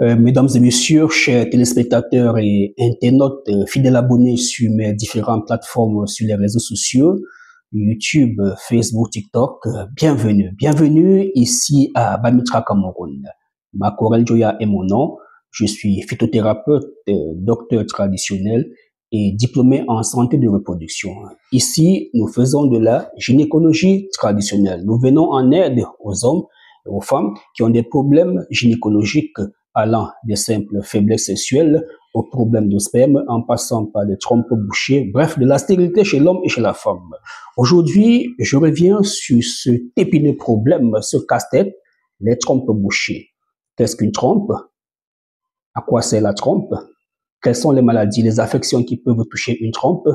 Mesdames et messieurs, chers téléspectateurs et internautes, fidèles abonnés sur mes différentes plateformes sur les réseaux sociaux, YouTube, Facebook, TikTok, bienvenue. Bienvenue ici à Bamitra, Cameroun. Makorel Joya est mon nom. Je suis phytothérapeute, docteur traditionnel et diplômé en santé de reproduction. Ici, nous faisons de la gynécologie traditionnelle. Nous venons en aide aux hommes et aux femmes qui ont des problèmes gynécologiques allant des simples faiblesses sexuelles aux problèmes de sperme, en passant par des trompes bouchées, bref, de la stérilité chez l'homme et chez la femme. Aujourd'hui, je reviens sur ce épineux problème, ce casse-tête, les trompes bouchées. Qu'est-ce qu'une trompe? À quoi sert la trompe? Quelles sont les maladies, les affections qui peuvent toucher une trompe?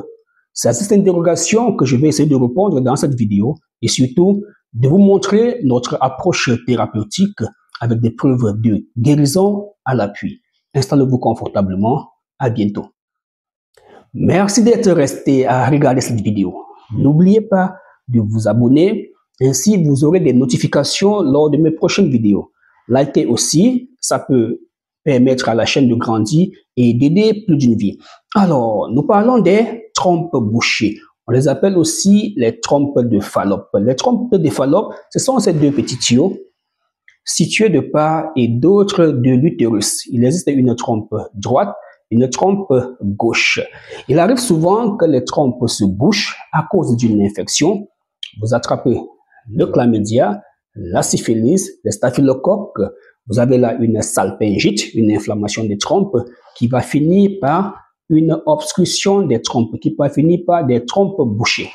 C'est à cette interrogation que je vais essayer de répondre dans cette vidéo et surtout de vous montrer notre approche thérapeutique avec des preuves de guérison à l'appui. Installez-vous confortablement. À bientôt. Merci d'être resté à regarder cette vidéo. N'oubliez pas de vous abonner, ainsi vous aurez des notifications lors de mes prochaines vidéos. Likez aussi, ça peut permettre à la chaîne de grandir et d'aider plus d'une vie. Alors, nous parlons des trompes bouchées. On les appelle aussi les trompes de Fallope. Les trompes de Fallope, ce sont ces deux petits tuyaux situés de part et d'autre de l'utérus. Il existe une trompe droite, une trompe gauche. Il arrive souvent que les trompes se bouchent à cause d'une infection. Vous attrapez le chlamydia, la syphilis, les staphylocoques. Vous avez là une salpingite, une inflammation des trompes qui va finir par une obstruction des trompes, qui va finir par des trompes bouchées.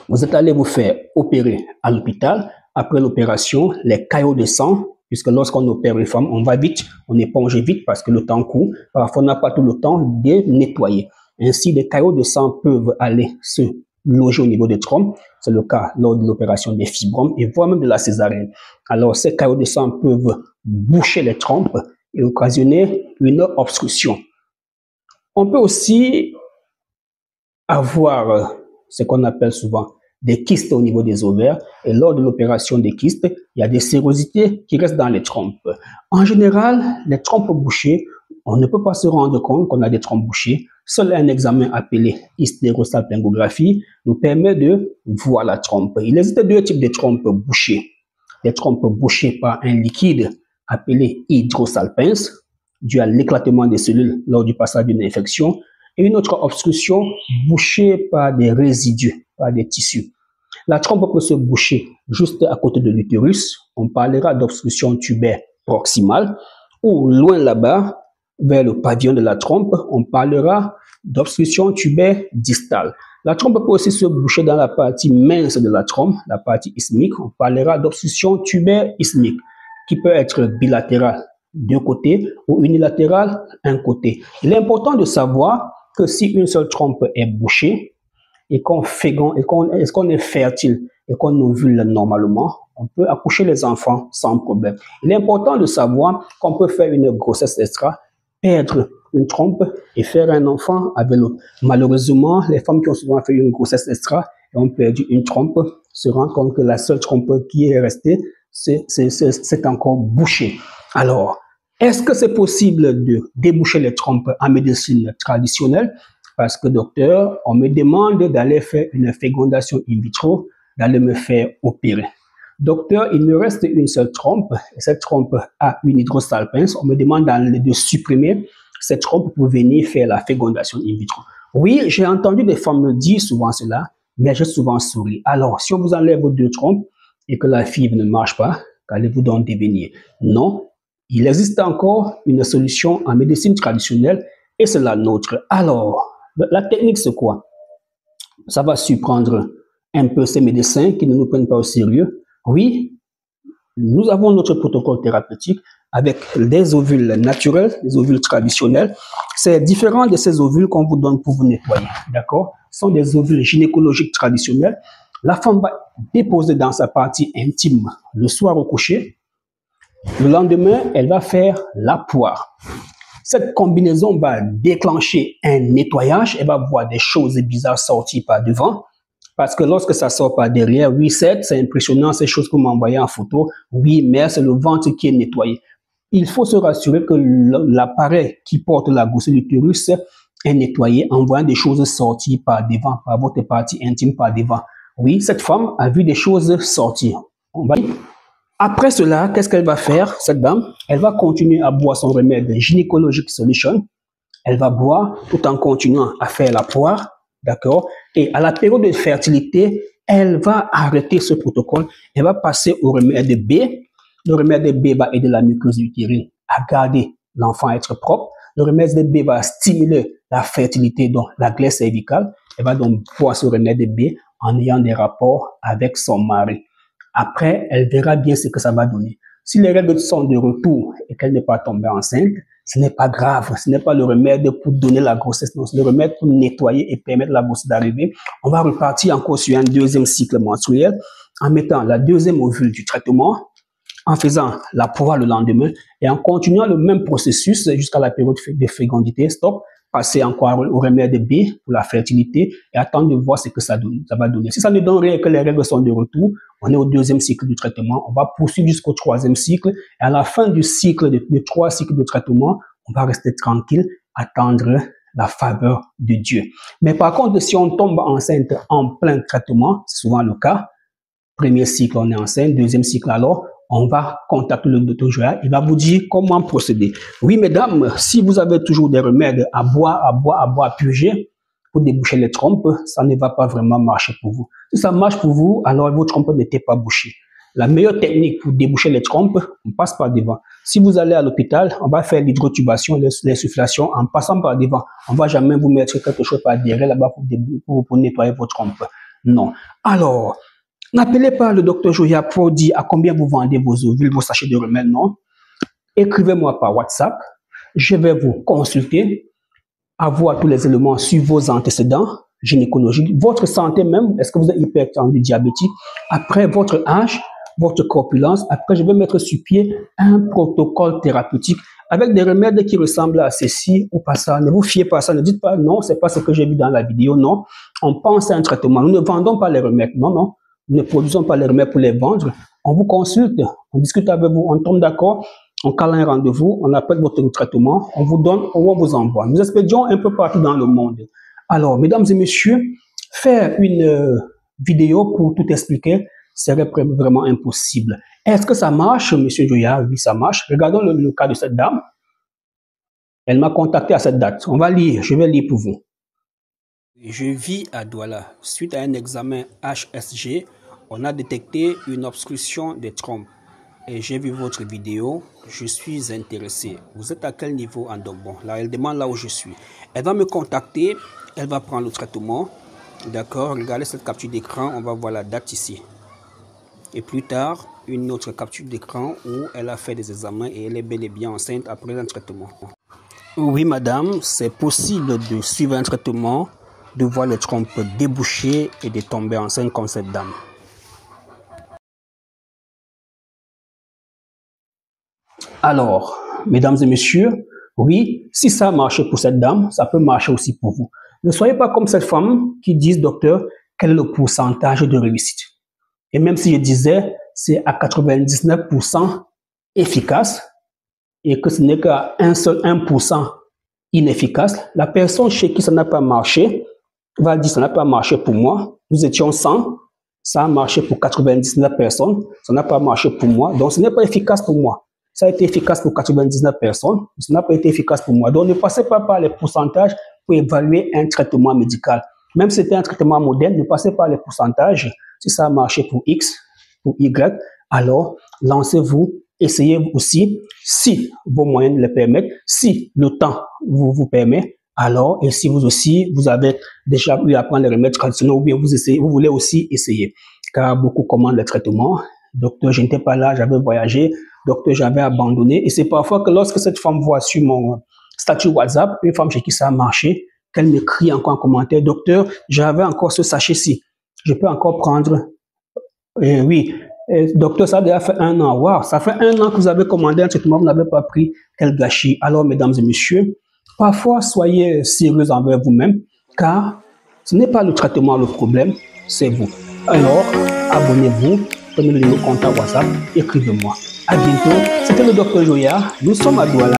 Vous êtes allé vous faire opérer à l'hôpital. Après l'opération, les caillots de sang, puisque lorsqu'on opère une femme, on va vite, on éponge vite parce que le temps court. Parfois, on n'a pas tout le temps de nettoyer. Ainsi, les caillots de sang peuvent aller se loger au niveau des trompes. C'est le cas lors de l'opération des fibromes et voire même de la césarienne. Alors, ces caillots de sang peuvent boucher les trompes et occasionner une obstruction. On peut aussi avoir ce qu'on appelle souvent des kystes au niveau des ovaires, et lors de l'opération des kystes, il y a des sérosités qui restent dans les trompes. En général, les trompes bouchées, on ne peut pas se rendre compte qu'on a des trompes bouchées. Seul un examen appelé hystérosalpingographie nous permet de voir la trompe. Il existe deux types de trompes bouchées. Les trompes bouchées par un liquide appelé hydrosalpins, dû à l'éclatement des cellules lors du passage d'une infection, et une autre obstruction bouchée par des résidus, par des tissus. La trompe peut se boucher juste à côté de l'utérus. On parlera d'obstruction tubaire proximale, ou loin là-bas, vers le pavillon de la trompe, on parlera d'obstruction tubaire distale. La trompe peut aussi se boucher dans la partie mince de la trompe, la partie isthmique. On parlera d'obstruction tubaire isthmique, qui peut être bilatérale d'un côté ou unilatérale un côté. Il est important de savoir que si une seule trompe est bouchée et qu'on est fertile et qu'on ovule normalement, on peut accoucher les enfants sans problème. Il est important de savoir qu'on peut faire une grossesse extra, perdre une trompe et faire un enfant avec l'autre. Malheureusement, les femmes qui ont souvent fait une grossesse extra et ont perdu une trompe se rendent compte que la seule trompe qui est restée, c'est encore bouché. Alors, est-ce que c'est possible de déboucher les trompes en médecine traditionnelle? Parce que docteur, on me demande d'aller faire une fécondation in vitro, d'aller me faire opérer. Docteur, il me reste une seule trompe, et cette trompe a une hydrosalpins. On me demande de supprimer cette trompe pour venir faire la fécondation in vitro. Oui, j'ai entendu des femmes me dire souvent cela, mais j'ai souvent souri. Alors, si on vous enlève vos deux trompes et que la fibre ne marche pas, qu'allez-vous donc devenir? Non. Il existe encore une solution en médecine traditionnelle et c'est la nôtre. Alors, la technique c'est quoi? Ça va surprendre un peu ces médecins qui ne nous prennent pas au sérieux. Oui, nous avons notre protocole thérapeutique avec des ovules naturels, des ovules traditionnels. C'est différent de ces ovules qu'on vous donne pour vous nettoyer. D'accord? Ce sont des ovules gynécologiques traditionnels. La femme va déposer dans sa partie intime le soir au coucher. Le lendemain, elle va faire la poire. Cette combinaison va déclencher un nettoyage. Elle va voir des choses bizarres sortir par devant. Parce que lorsque ça sort par derrière, oui, c'est impressionnant, ces choses que vous m'envoyez en photo. Oui, mais c'est le ventre qui est nettoyé. il faut se rassurer que l'appareil qui porte la grossesse de l'utérus est nettoyé en voyant des choses sortir par devant, par votre partie intime par devant. Oui, cette femme a vu des choses sortir. Après cela, qu'est-ce qu'elle va faire, cette dame? Elle va continuer à boire son remède gynécologique solution. Elle va boire tout en continuant à faire la poire, d'accord? Et à la période de fertilité, elle va arrêter ce protocole. Elle va passer au remède B. Le remède B va aider la muqueuse utérine à garder l'enfant à être propre. Le remède B va stimuler la fertilité, donc la glaire cervicale. Elle va donc boire ce remède B en ayant des rapports avec son mari. Après, elle verra bien ce que ça va donner. Si les règles sont de retour et qu'elle n'est pas tombée enceinte, ce n'est pas grave. Ce n'est pas le remède pour donner la grossesse, non, c'est le remède pour nettoyer et permettre la grossesse d'arriver. On va repartir encore sur un deuxième cycle menstruel en mettant la deuxième ovule du traitement, en faisant la poire le lendemain et en continuant le même processus jusqu'à la période de fécondité. Stop. Passer encore au remède B pour la fertilité et attendre de voir ce que ça va donner. Si ça ne donne rien et que les règles sont de retour, on est au deuxième cycle du traitement. On va poursuivre jusqu'au troisième cycle. Et à la fin du cycle, de 3 cycles de traitement, on va rester tranquille, attendre la faveur de Dieu. Mais par contre, si on tombe enceinte en plein traitement, c'est souvent le cas, premier cycle, on est enceinte, deuxième cycle alors, on va contacter le docteur Joya, il va vous dire comment procéder. Oui, mesdames, si vous avez toujours des remèdes à boire, à purger pour déboucher les trompes, ça ne va pas vraiment marcher pour vous. Si ça marche pour vous, alors vos trompes n'étaient pas bouchées. La meilleure technique pour déboucher les trompes, on passe par devant. Si vous allez à l'hôpital, on va faire l'hydrotubation, l'insufflation en passant par devant. On ne va jamais vous mettre quelque chose par derrière là-bas pour nettoyer vos trompes. Non. Alors, n'appelez pas le docteur Joya pour dire à combien vous vendez vos ovules, vos sachets de remèdes, non. Écrivez-moi par WhatsApp. Je vais vous consulter, avoir tous les éléments sur vos antécédents gynécologiques, votre santé même, est-ce que vous êtes hypertendu, diabétique, après votre âge, votre corpulence. Après, je vais mettre sur pied un protocole thérapeutique avec des remèdes qui ressemblent à ceci ou pas ça. Ne vous fiez pas à ça, ne dites pas non, c'est pas ce que j'ai vu dans la vidéo, non. On pense à un traitement. Nous ne vendons pas les remèdes, non, non. Nous ne produisons pas les remèdes pour les vendre. On vous consulte, on discute avec vous, on tombe d'accord, on cale un rendez-vous, on appelle votre traitement, on vous donne ou on vous envoie. Nous expédions un peu partout dans le monde. Alors, mesdames et messieurs, faire une vidéo pour tout expliquer serait vraiment impossible. Est-ce que ça marche, monsieur Joya? Oui, ça marche. Regardons le cas de cette dame. Elle m'a contacté à cette date. On va lire, je vais lire pour vous. Je vis à Douala. Suite à un examen HSG, on a détecté une obstruction des trompes. Et j'ai vu votre vidéo, je suis intéressé. Vous êtes à quel niveau en donc bon, là, elle demande là où je suis. Elle va me contacter, elle va prendre le traitement. D'accord, regardez cette capture d'écran, on va voir la date ici. Et plus tard, une autre capture d'écran où elle a fait des examens et elle est bel et bien enceinte après un traitement. Oui, madame, c'est possible de suivre un traitement, de voir les trompes déboucher et de tomber enceinte comme cette dame. Alors, mesdames et messieurs, oui, si ça a marché pour cette dame, ça peut marcher aussi pour vous. Ne soyez pas comme cette femme qui dit, docteur, quel est le pourcentage de réussite. Et même si je disais, c'est à 99% efficace et que ce n'est qu'à un seul 1% inefficace, la personne chez qui ça n'a pas marché va dire, ça n'a pas marché pour moi. Nous étions 100, ça a marché pour 99 personnes, ça n'a pas marché pour moi, donc ce n'est pas efficace pour moi. Ça a été efficace pour 99 personnes, mais ça n'a pas été efficace pour moi. Donc, ne passez pas par les pourcentages pour évaluer un traitement médical. Même si c'était un traitement moderne, ne passez pas les pourcentages. Si ça a marché pour X, pour Y, alors lancez-vous, essayez aussi, si vos moyens le permettent, si le temps vous permet, alors, et si vous aussi, vous avez déjà eu à prendre les remèdes traditionnels, ou bien vous voulez aussi essayer. Car beaucoup commandent les traitements. Docteur, je n'étais pas là, j'avais voyagé. Docteur, j'avais abandonné. Et c'est parfois que lorsque cette femme voit sur mon statut WhatsApp, une femme chez qui ça a marché, qu'elle me crie encore en commentaire, docteur, j'avais encore ce sachet-ci. Je peux encore prendre. Oui, docteur, ça a déjà fait 1 an. Wow, ça fait 1 an que vous avez commandé un traitement, vous n'avez pas pris. Quel gâchis. Alors, mesdames et messieurs, parfois, soyez sérieux envers vous-même, car ce n'est pas le traitement le problème, c'est vous. Alors, abonnez-vous, prenez le numéro contact WhatsApp, écrivez-moi. À bientôt, c'était le Dr Joya, nous sommes à Douala.